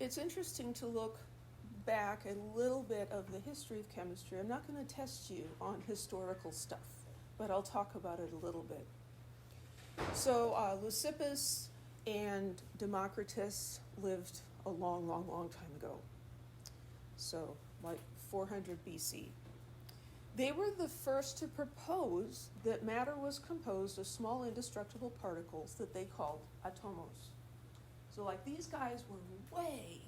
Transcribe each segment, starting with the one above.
It's interesting to look back a little bit of the history of chemistry. I'm not going to test you on historical stuff, but I'll talk about it a little bit. So Leucippus and Democritus lived a long, long, long time ago. So like 400 BC. They were the first to propose that matter was composed of small indestructible particles that they called atomos. So like these guys were way,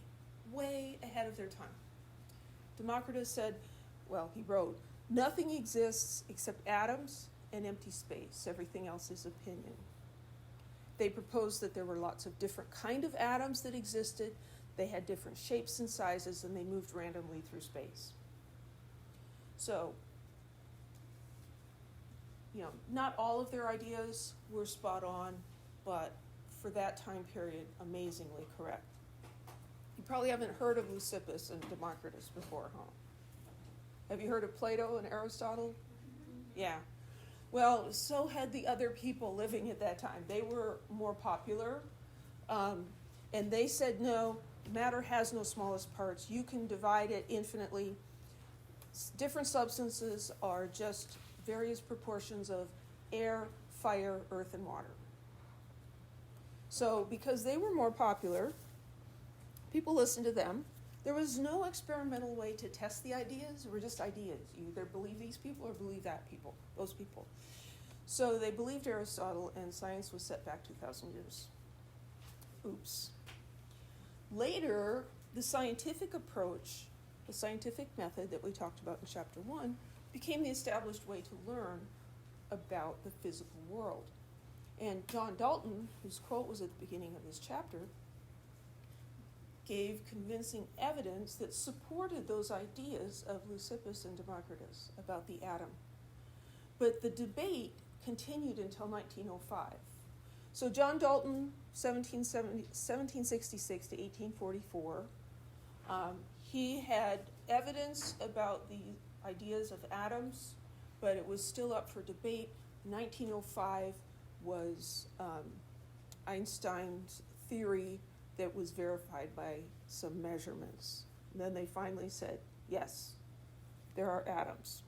way ahead of their time. Democritus said, well, he wrote, nothing exists except atoms and empty space. Everything else is opinion. They proposed that there were lots of different kind of atoms that existed. They had different shapes and sizes, and they moved randomly through space. So, not all of their ideas were spot on, but for that time period, amazingly correct. You probably haven't heard of Leucippus and Democritus before, huh? Have you heard of Plato and Aristotle? Yeah. Well, so had the other people living at that time. They were more popular, and they said, no, matter has no smallest parts. You can divide it infinitely. Different substances are just various proportions of air, fire, earth, and water. So because they were more popular, people listened to them. There was no experimental way to test the ideas. They were just ideas. You either believe these people or believe those people. So they believed Aristotle, and science was set back 2,000 years. Oops. Later, the scientific approach, the scientific method that we talked about in Chapter 1, became the established way to learn about the physical world. And John Dalton, whose quote was at the beginning of this chapter, gave convincing evidence that supported those ideas of Leucippus and Democritus about the atom. But the debate continued until 1905. So John Dalton, 1766 to 1844, he had evidence about the ideas of atoms, but it was still up for debate. 1905 was Einstein's theory that was verified by some measurements. And then they finally said, yes, there are atoms.